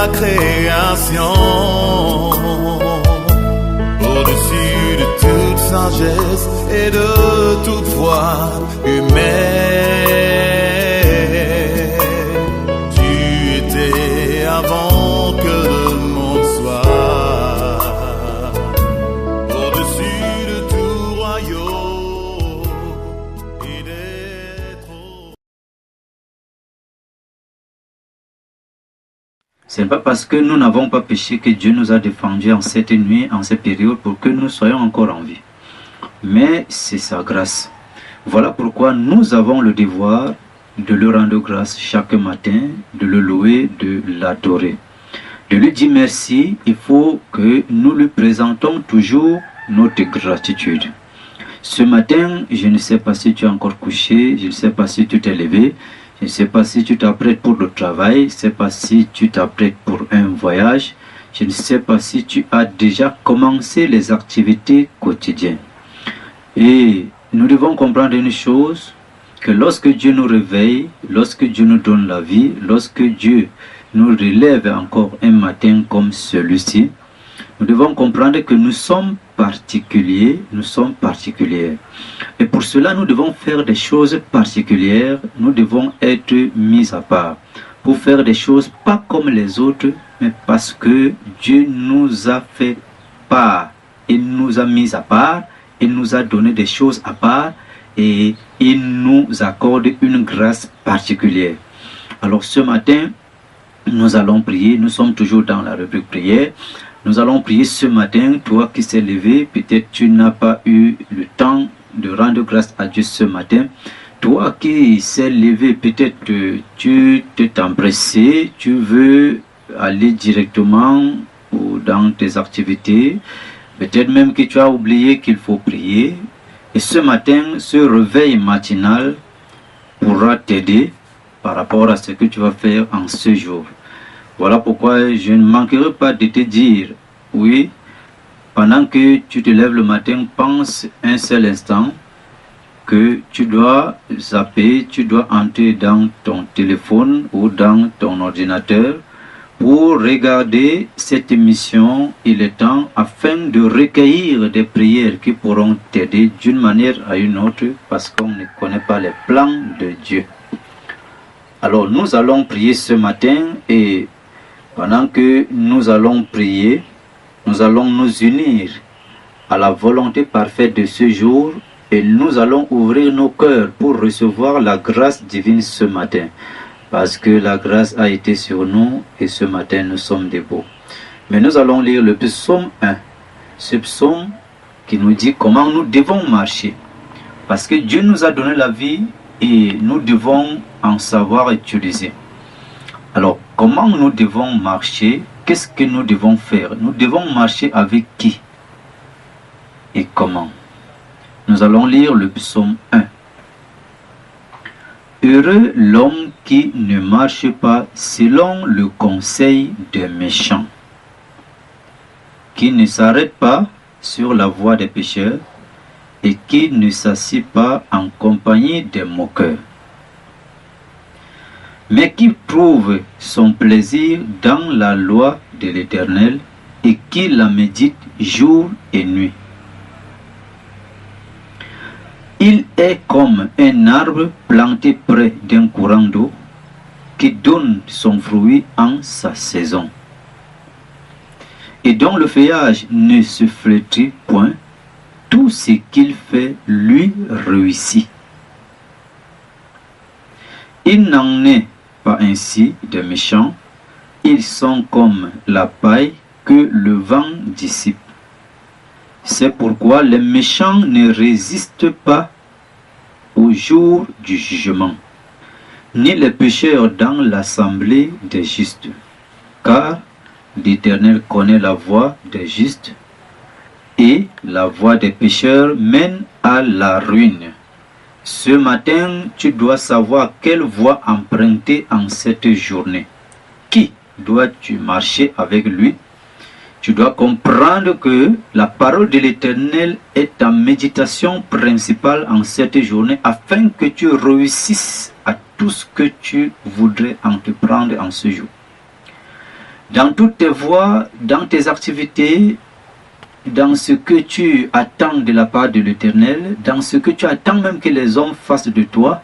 la création, au-dessus de toute sagesse et de toute foi humaine. Tu étais avant que le monde soit, au-dessus de tout royaume et des trônes. Ce n'est pas parce que nous n'avons pas péché que Dieu nous a défendus en cette nuit, en cette période, pour que nous soyons encore en vie. Mais c'est sa grâce. Voilà pourquoi nous avons le devoir de lui rendre grâce chaque matin, de le louer, de l'adorer. De lui dire merci, il faut que nous lui présentons toujours notre gratitude. Ce matin, je ne sais pas si tu es encore couché, je ne sais pas si tu t'es levé, je ne sais pas si tu t'apprêtes pour le travail, je ne sais pas si tu t'apprêtes pour un voyage, je ne sais pas si tu as déjà commencé les activités quotidiennes. Et nous devons comprendre une chose, que lorsque Dieu nous réveille, lorsque Dieu nous donne la vie, lorsque Dieu nous relève encore un matin comme celui-ci, nous devons comprendre que nous sommes particuliers, nous sommes particuliers. Et pour cela, nous devons faire des choses particulières, nous devons être mis à part. Pour faire des choses pas comme les autres, mais parce que Dieu nous a fait part. Il nous a mis à part, il nous a donné des choses à part et il nous accorde une grâce particulière. Alors ce matin, nous allons prier, nous sommes toujours dans la rubrique prière. Nous allons prier ce matin, toi qui s'est levé, peut-être tu n'as pas eu le temps de rendre grâce à Dieu ce matin. Toi qui s'est levé, peut-être tu t'es empressé, tu veux aller directement dans tes activités. Peut-être même que tu as oublié qu'il faut prier. Et ce matin, ce réveil matinal pourra t'aider par rapport à ce que tu vas faire en ce jour. Voilà pourquoi je ne manquerai pas de te dire, oui, pendant que tu te lèves le matin, pense un seul instant que tu dois zapper, tu dois entrer dans ton téléphone ou dans ton ordinateur pour regarder cette émission Il est temps afin de recueillir des prières qui pourront t'aider d'une manière à une autre parce qu'on ne connaît pas les plans de Dieu. Alors nous allons prier ce matin et pendant que nous allons prier, nous allons nous unir à la volonté parfaite de ce jour et nous allons ouvrir nos cœurs pour recevoir la grâce divine ce matin. Parce que la grâce a été sur nous et ce matin nous sommes debout. Mais nous allons lire le psaume 1. Ce psaume qui nous dit comment nous devons marcher. Parce que Dieu nous a donné la vie et nous devons en savoir utiliser. Alors, comment nous devons marcher? Qu'est-ce que nous devons faire? Nous devons marcher avec qui? Et comment? Nous allons lire le psaume 1. Heureux l'homme qui ne marche pas selon le conseil des méchants, qui ne s'arrête pas sur la voie des pécheurs et qui ne s'assied pas en compagnie des moqueurs, mais qui trouve son plaisir dans la loi de l'Éternel et qui la médite jour et nuit. Il est comme un arbre planté près d'un courant d'eau qui donne son fruit en sa saison et dont le feuillage ne se flétrit point. Tout ce qu'il fait lui réussit. Il n'en est pas ainsi des méchants, ils sont comme la paille que le vent dissipe. C'est pourquoi les méchants ne résistent pas au jour du jugement, ni les pécheurs dans l'assemblée des justes. Car l'Éternel connaît la voie des justes, et la voie des pécheurs mène à la ruine. Ce matin, tu dois savoir quelle voie emprunter en cette journée. Qui dois-tu marcher avec lui? Tu dois comprendre que la parole de l'Éternel est ta méditation principale en cette journée afin que tu réussisses à tout ce que tu voudrais entreprendre en ce jour. dans toutes tes voies, dans tes activités, dans ce que tu attends de la part de l'Éternel, dans ce que tu attends même que les hommes fassent de toi.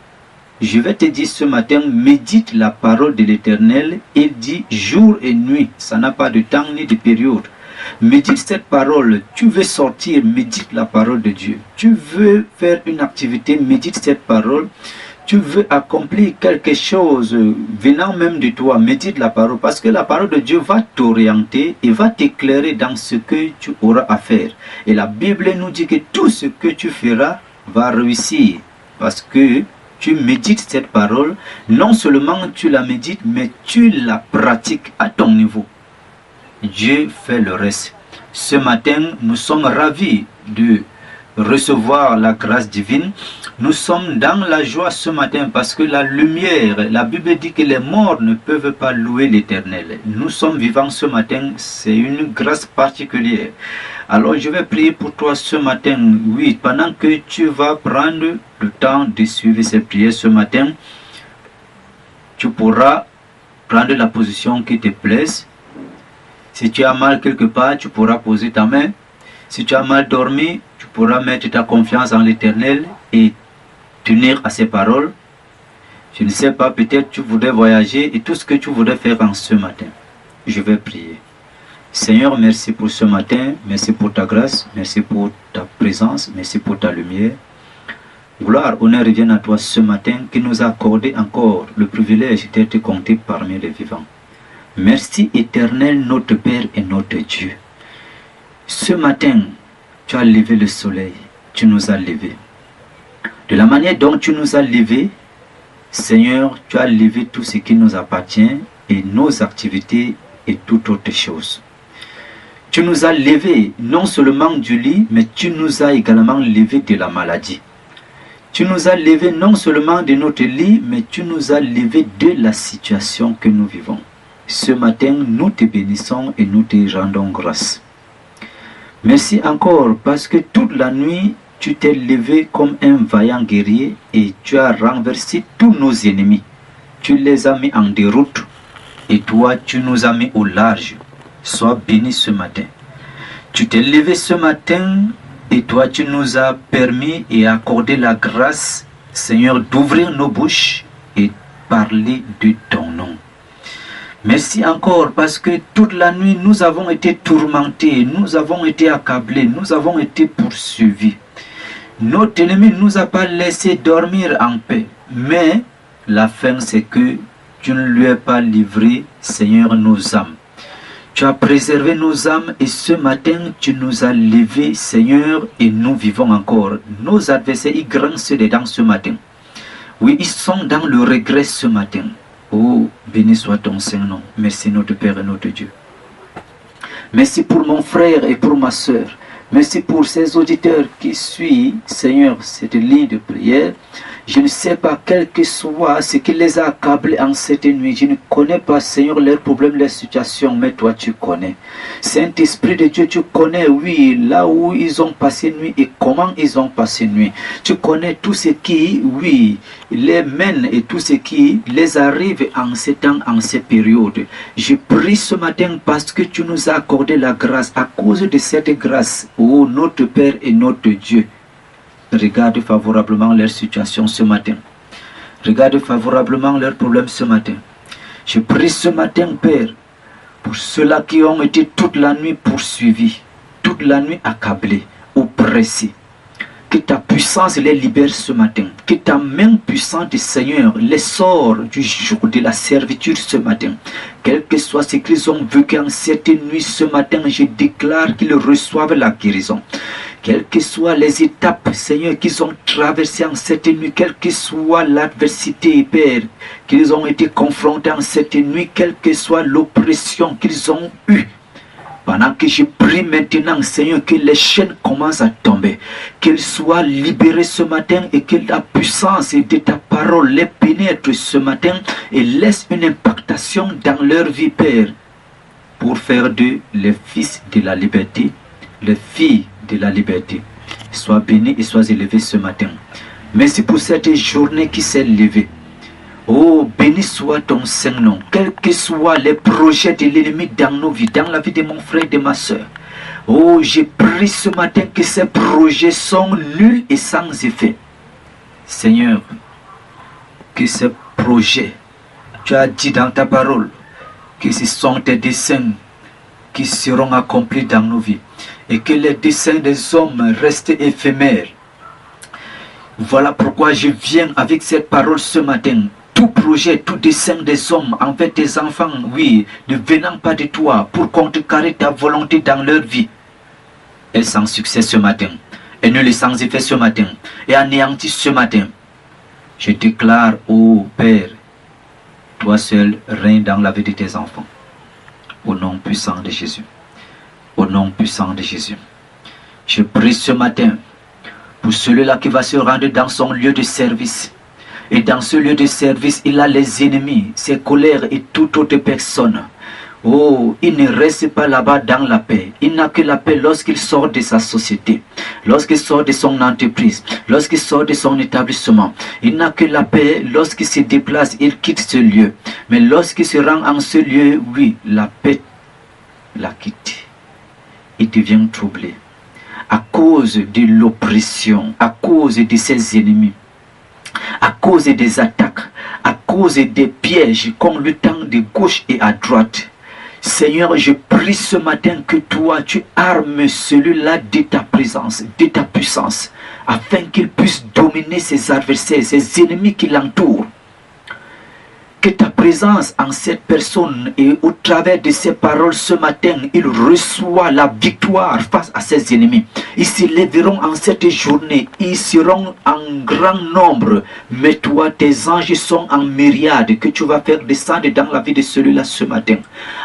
Je vais te dire ce matin, médite la parole de l'Éternel. Il dit jour et nuit, ça n'a pas de temps ni de période. Médite cette parole. Tu veux sortir, médite la parole de Dieu. Tu veux faire une activité, médite cette parole. Tu veux accomplir quelque chose venant même de toi, médite la parole. Parce que la parole de Dieu va t'orienter et va t'éclairer dans ce que tu auras à faire. Et la Bible nous dit que tout ce que tu feras va réussir. Parce que tu médites cette parole, non seulement tu la médites, mais tu la pratiques à ton niveau. Dieu fait le reste. Ce matin, nous sommes ravis de recevoir la grâce divine. Nous sommes dans la joie ce matin parce que la lumière, la Bible dit que les morts ne peuvent pas louer l'Éternel. Nous sommes vivants ce matin, c'est une grâce particulière. Alors je vais prier pour toi ce matin, oui, pendant que tu vas prendre le temps de suivre ces prières ce matin, tu pourras prendre la position qui te plaise. Si tu as mal quelque part, tu pourras poser ta main. Si tu as mal dormi, tu pourras mettre ta confiance en l'Éternel et tenir à ses paroles. Je ne sais pas, peut-être tu voudrais voyager et tout ce que tu voudrais faire en ce matin. Je vais prier. Seigneur, merci pour ce matin, merci pour ta grâce, merci pour ta présence, merci pour ta lumière. Gloire, honneur reviennent à toi ce matin qui nous a accordé encore le privilège d'être compté parmi les vivants. Merci éternel, notre Père et notre Dieu. Ce matin, tu as levé le soleil, tu nous as levés. De la manière dont tu nous as levés, Seigneur, tu as levé tout ce qui nous appartient et nos activités et toute autre chose. Tu nous as levés non seulement du lit, mais tu nous as également levés de la maladie. Tu nous as levés non seulement de notre lit, mais tu nous as levés de la situation que nous vivons. Ce matin, nous te bénissons et nous te rendons grâce. Merci encore parce que toute la nuit, tu t'es levé comme un vaillant guerrier et tu as renversé tous nos ennemis. Tu les as mis en déroute et toi, tu nous as mis au large. Sois béni ce matin. Tu t'es levé ce matin et toi, tu nous as permis et accordé la grâce, Seigneur, d'ouvrir nos bouches et parler de ton nom. Merci encore parce que toute la nuit, nous avons été tourmentés, nous avons été accablés, nous avons été poursuivis. Notre ennemi ne nous a pas laissé dormir en paix. Mais la fin, c'est que tu ne lui as pas livré, Seigneur, nos âmes. Tu as préservé nos âmes et ce matin, tu nous as levés, Seigneur, et nous vivons encore. Nos adversaires, ils grincent les dents ce matin. Oui, ils sont dans le regret ce matin. Oh, béni soit ton Saint-Nom. Merci notre Père et notre Dieu. Merci pour mon frère et pour ma soeur. Merci pour ces auditeurs qui suivent, Seigneur, cette ligne de prière. Je ne sais pas quel que soit ce qui les a accablés en cette nuit. Je ne connais pas, Seigneur, leurs problèmes, leurs situations, mais toi tu connais. Saint-Esprit de Dieu, tu connais, oui, là où ils ont passé nuit et comment ils ont passé nuit. Tu connais tout ce qui, oui, les mène et tout ce qui les arrive en ces temps, en ces périodes. Je prie ce matin parce que tu nous as accordé la grâce. À cause de cette grâce, oh notre Père et notre Dieu, regarde favorablement leur situation ce matin. Regarde favorablement leurs problèmes ce matin. Je prie ce matin, Père, pour ceux-là qui ont été toute la nuit poursuivis, toute la nuit accablés, oppressés. Que ta puissance les libère ce matin. Que ta main puissante, Seigneur, les sort du joug de la servitude ce matin. Quel que soit ce qu'ils ont vécu en cette nuit ce matin, je déclare qu'ils reçoivent la guérison. Quelles que soient les étapes, Seigneur, qu'ils ont traversées en cette nuit, quelle que soit l'adversité, Père, qu'ils ont été confrontés en cette nuit, quelle que soit l'oppression qu'ils ont eue, pendant que je prie maintenant, Seigneur, que les chaînes commencent à tomber, qu'ils soient libérés ce matin et que la puissance de ta parole les pénètre ce matin et laisse une impactation dans leur vie, Père, pour faire d'eux les fils de la liberté, les filles de la liberté. Sois béni et sois élevé ce matin. Merci pour cette journée qui s'est levée. Oh, béni soit ton Saint-Nom. Quels que soient les projets de l'ennemi dans nos vies, dans la vie de mon frère et de ma soeur. Oh, j'ai pris ce matin que ces projets sont nuls et sans effet. Seigneur, que ces projets, tu as dit dans ta parole, que ce sont tes desseins qui seront accomplis dans nos vies. Et que les desseins des hommes restent éphémères. Voilà pourquoi je viens avec cette parole ce matin. Tout projet, tout dessein des hommes envers tes enfants, oui, ne venant pas de toi pour contrecarrer ta volonté dans leur vie, est sans succès ce matin, est nul et sans effet ce matin, et anéanti ce matin. Je déclare, ô Père, toi seul règne dans la vie de tes enfants. Au nom puissant de Jésus. Au nom puissant de Jésus. Je prie ce matin pour celui-là qui va se rendre dans son lieu de service. Et dans ce lieu de service, il a les ennemis, ses colères et toute autre personne. Oh, il ne reste pas là-bas dans la paix. Il n'a que la paix lorsqu'il sort de sa société, lorsqu'il sort de son entreprise, lorsqu'il sort de son établissement. Il n'a que la paix lorsqu'il se déplace, il quitte ce lieu. Mais lorsqu'il se rend en ce lieu, oui, la paix la quitte. Il devient troublé à cause de l'oppression, à cause de ses ennemis, à cause des attaques, à cause des pièges qu'on lui tend de gauche et à droite. Seigneur, je prie ce matin que toi, tu armes celui-là de ta présence, de ta puissance, afin qu'il puisse dominer ses adversaires, ses ennemis qui l'entourent. Que ta présence en cette personne et au travers de ces paroles ce matin, il reçoit la victoire face à ses ennemis. Ils se lèveront en cette journée, ils seront en grand nombre. Mais toi, tes anges sont en myriade que tu vas faire descendre dans la vie de celui-là ce matin.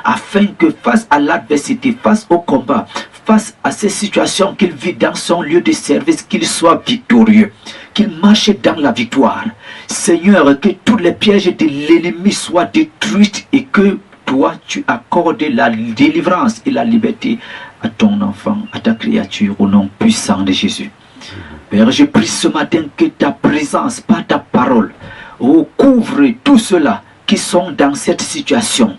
Afin que face à l'adversité, face au combat, face à ces situations qu'il vit dans son lieu de service, qu'il soit victorieux, qu'il marche dans la victoire. Seigneur, que tous les pièges de l'ennemi soient détruits et que toi, tu accordes la délivrance et la liberté à ton enfant, à ta créature, au nom puissant de Jésus. Père, je prie ce matin que ta présence, par ta parole, couvre tous ceux-là qui sont dans cette situation.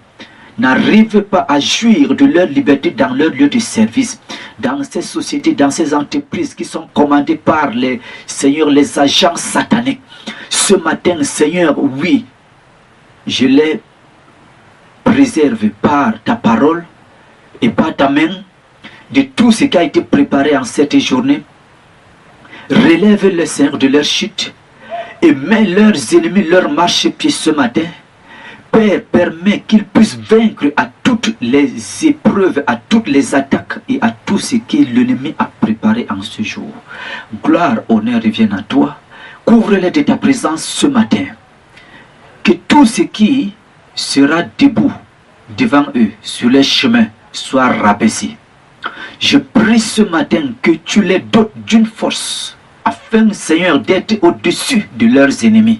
N'arrivent pas à jouir de leur liberté dans leur lieu de service, dans ces sociétés, dans ces entreprises qui sont commandées par les Seigneur, les agents sataniques. Ce matin, Seigneur, oui, je les préserve par ta parole et par ta main de tout ce qui a été préparé en cette journée. Relève les Seigneur de leur chute et mets leurs ennemis leur marchepied ce matin. Père, permet qu'ils puissent vaincre à toutes les épreuves, à toutes les attaques et à tout ce que l'ennemi a préparé en ce jour. Gloire, honneur reviennent à toi. Couvre-les de ta présence ce matin. Que tout ce qui sera debout devant eux, sur les chemins, soit rabaissé. Je prie ce matin que tu les dotes d'une force, afin, Seigneur, d'être au-dessus de leurs ennemis.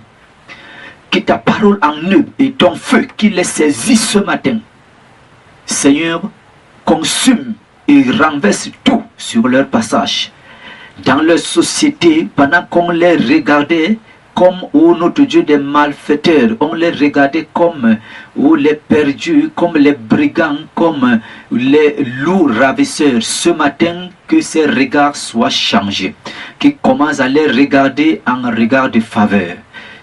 Que ta parole en eux et ton feu qui les saisit ce matin, Seigneur, consume et renverse tout sur leur passage. Dans leur société, pendant qu'on les regardait comme, notre Dieu, des malfaiteurs, on les regardait comme les perdus, comme les brigands, comme les loups ravisseurs. Ce matin, que ces regards soient changés, qu'ils commencent à les regarder en regard de faveur.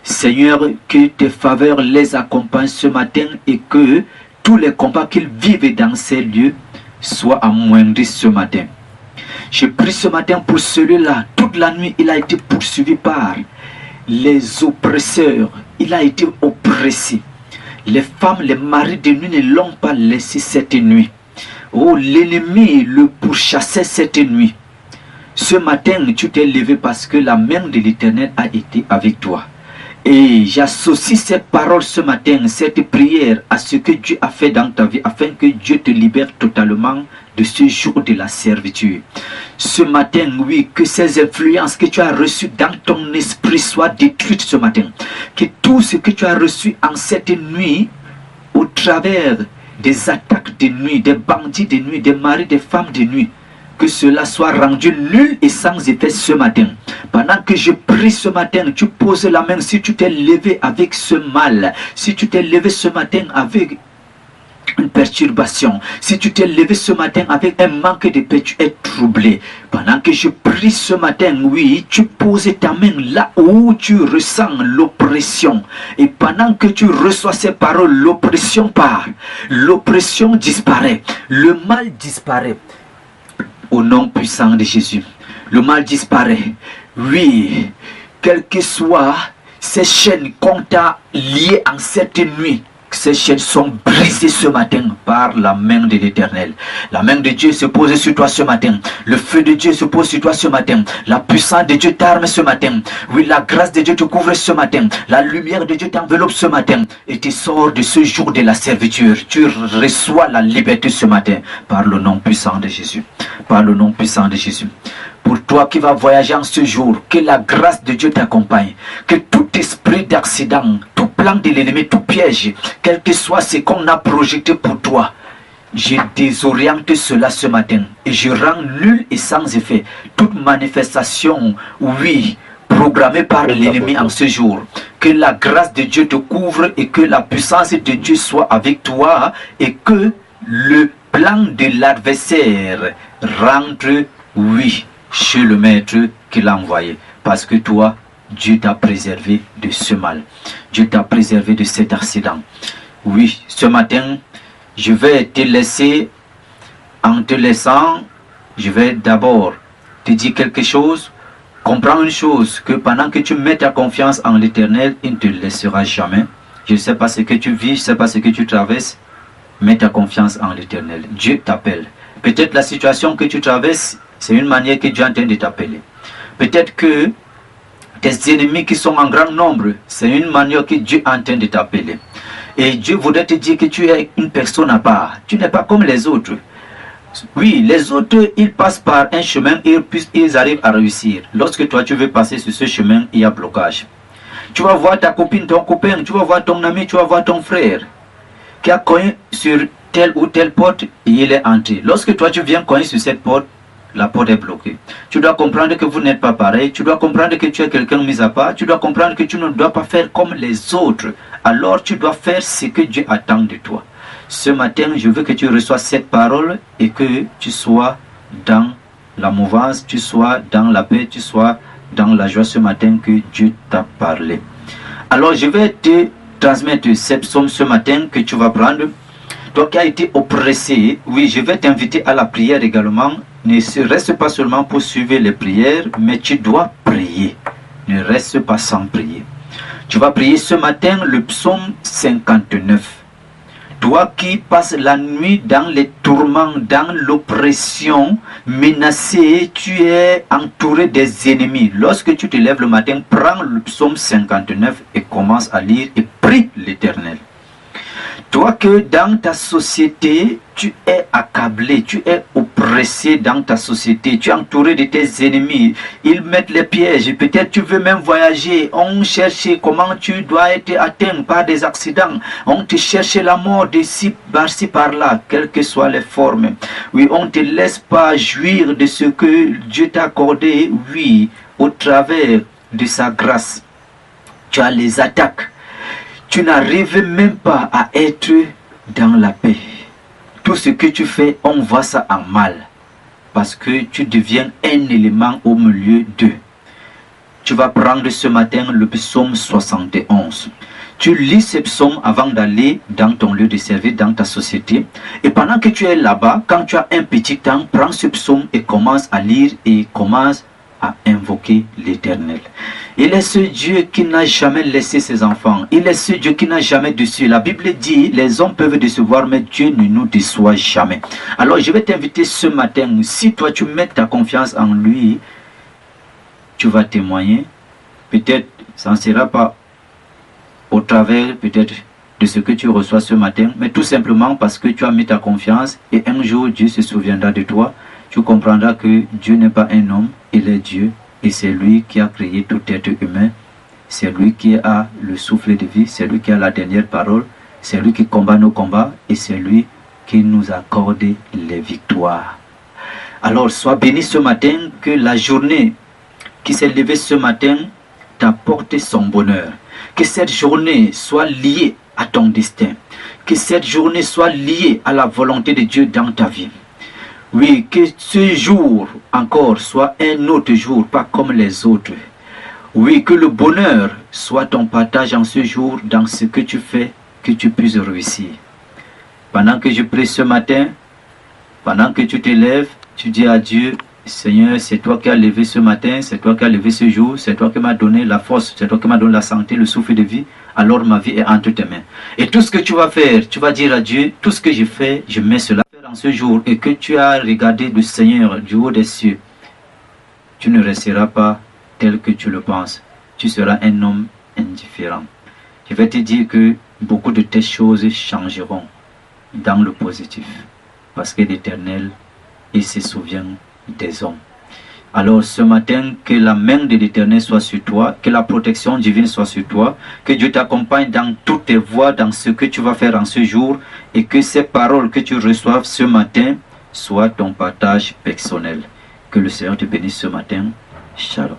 Seigneur, que tes faveurs les accompagnent ce matin et que tous les combats qu'ils vivent dans ces lieux soient amoindris ce matin. Je prie ce matin pour celui-là. Toute la nuit, il a été poursuivi par les oppresseurs. Il a été oppressé. Les femmes, les maris de nuit ne l'ont pas laissé cette nuit. Oh, l'ennemi le pourchassait cette nuit. Ce matin, tu t'es levé parce que la main de l'Éternel a été avec toi. Et j'associe ces paroles ce matin, cette prière à ce que Dieu a fait dans ta vie, afin que Dieu te libère totalement de ce jour de la servitude. Ce matin, oui, que ces influences que tu as reçues dans ton esprit soient détruites ce matin. Que tout ce que tu as reçu en cette nuit, au travers des attaques de nuit, des bandits de nuit, des maris, des femmes de nuit, que cela soit rendu nul et sans effet ce matin. Pendant que je prie ce matin, tu poses la main. Si tu t'es levé avec ce mal, si tu t'es levé ce matin avec une perturbation, si tu t'es levé ce matin avec un manque de paix, tu es troublé. Pendant que je prie ce matin, oui, tu poses ta main là où tu ressens l'oppression. Et pendant que tu reçois ces paroles, l'oppression part, l'oppression disparaît, le mal disparaît. Au nom puissant de Jésus, le mal disparaît. Oui, quelles que soient ces chaînes qu'on t'a liées en cette nuit, ces chaînes sont brisées ce matin par la main de l'Éternel. La main de Dieu se pose sur toi ce matin. Le feu de Dieu se pose sur toi ce matin. La puissance de Dieu t'arme ce matin. Oui, la grâce de Dieu te couvre ce matin. La lumière de Dieu t'enveloppe ce matin. Et tu sors de ce jour de la servitude. Tu reçois la liberté ce matin par le nom puissant de Jésus. Par le nom puissant de Jésus. Pour toi qui vas voyager en ce jour, que la grâce de Dieu t'accompagne. Que tout esprit d'accident, tout plan de l'ennemi, tout piège, quel que soit ce qu'on a projeté pour toi, je désoriente cela ce matin. Et je rends nul et sans effet toute manifestation, oui, programmée par l'ennemi en ce jour. Que la grâce de Dieu te couvre et que la puissance de Dieu soit avec toi et que le plan de l'adversaire rentre, oui, chez le maître qui l'a envoyé. Parce que toi, Dieu t'a préservé de ce mal. Dieu t'a préservé de cet accident. Oui, ce matin, je vais te laisser, en te laissant, je vais d'abord te dire quelque chose. Comprends une chose, que pendant que tu mets ta confiance en l'Éternel, il ne te laissera jamais. Je ne sais pas ce que tu vis, je ne sais pas ce que tu traverses. Mets ta confiance en l'Éternel. Dieu t'appelle. Peut-être la situation que tu traverses, c'est une manière que Dieu est en train de t'appeler. Peut-être que tes ennemis qui sont en grand nombre, c'est une manière que Dieu est en train de t'appeler. Et Dieu voudrait te dire que tu es une personne à part. Tu n'es pas comme les autres. Oui, les autres, ils passent par un chemin et ils arrivent à réussir. Lorsque toi, tu veux passer sur ce chemin, il y a blocage. Tu vas voir ta copine, ton copain, tu vas voir ton ami, tu vas voir ton frère qui a cogné sur telle ou telle porte et il est entré. Lorsque toi, tu viens cogner sur cette porte, la porte est bloquée. Tu dois comprendre que vous n'êtes pas pareil. Tu dois comprendre que tu es quelqu'un mis à part. Tu dois comprendre que tu ne dois pas faire comme les autres. Alors tu dois faire ce que Dieu attend de toi. Ce matin, je veux que tu reçoives cette parole et que tu sois dans la mouvance, tu sois dans la paix, tu sois dans la joie ce matin que Dieu t'a parlé. Alors je vais te transmettre cette psaume ce matin que tu vas prendre. Toi qui as été oppressé, oui, je vais t'inviter à la prière également. Ne reste pas seulement pour suivre les prières, mais tu dois prier. Ne reste pas sans prier. Tu vas prier ce matin le psaume 59. Toi qui passes la nuit dans les tourments, dans l'oppression, menacé, tu es entouré des ennemis. Lorsque tu te lèves le matin, prends le psaume 59 et commence à lire et prie l'Éternel. Toi que dans ta société, tu es accablé, tu es oppressé dans ta société, tu es entouré de tes ennemis, ils mettent les pièges, peut-être tu veux même voyager, on cherche comment tu dois être atteint par des accidents, on te cherche la mort d'ici, par-ci, par-là, quelles que soient les formes. Oui, on ne te laisse pas jouir de ce que Dieu t'a accordé, oui, au travers de sa grâce. Tu as les attaques. Tu n'arrives même pas à être dans la paix. Tout ce que tu fais, on voit ça en mal. Parce que tu deviens un élément au milieu d'eux. Tu vas prendre ce matin le psaume 71. Tu lis ce psaume avant d'aller dans ton lieu de service, dans ta société. Et pendant que tu es là-bas, quand tu as un petit temps, prends ce psaume et commence à lire et commence à invoquer l'Éternel. Il est ce Dieu qui n'a jamais laissé ses enfants. Il est ce Dieu qui n'a jamais déçu. La Bible dit, les hommes peuvent décevoir, mais Dieu ne nous déçoit jamais. Alors je vais t'inviter ce matin, si toi tu mets ta confiance en lui, tu vas témoigner. Peut-être ça ne sera pas au travers peut-être de ce que tu reçois ce matin, mais tout simplement parce que tu as mis ta confiance et un jour Dieu se souviendra de toi. Tu comprendras que Dieu n'est pas un homme, il est Dieu. Et c'est lui qui a créé tout être humain. C'est lui qui a le souffle de vie. C'est lui qui a la dernière parole. C'est lui qui combat nos combats. Et c'est lui qui nous accorde les victoires. Alors sois béni ce matin, que la journée qui s'est levée ce matin t'apporte son bonheur. Que cette journée soit liée à ton destin. Que cette journée soit liée à la volonté de Dieu dans ta vie. Oui, que ce jour encore soit un autre jour, pas comme les autres. Oui, que le bonheur soit ton partage en ce jour, dans ce que tu fais, que tu puisses réussir. Pendant que je prie ce matin, pendant que tu te lèves, tu dis à Dieu, Seigneur, c'est toi qui as levé ce matin, c'est toi qui as levé ce jour, c'est toi qui m'as donné la force, c'est toi qui m'as donné la santé, le souffle de vie, alors ma vie est entre tes mains. Et tout ce que tu vas faire, tu vas dire à Dieu, tout ce que je fais, je mets cela en ce jour, et que tu as regardé le Seigneur du haut des cieux, tu ne resteras pas tel que tu le penses, tu seras un homme indifférent. Je vais te dire que beaucoup de tes choses changeront dans le positif, parce que l'Éternel, il se souvient des hommes. Alors ce matin, que la main de l'Éternel soit sur toi, que la protection divine soit sur toi, que Dieu t'accompagne dans toutes tes voies, dans ce que tu vas faire en ce jour, et que ces paroles que tu reçoives ce matin soient ton partage personnel. Que le Seigneur te bénisse ce matin. Shalom.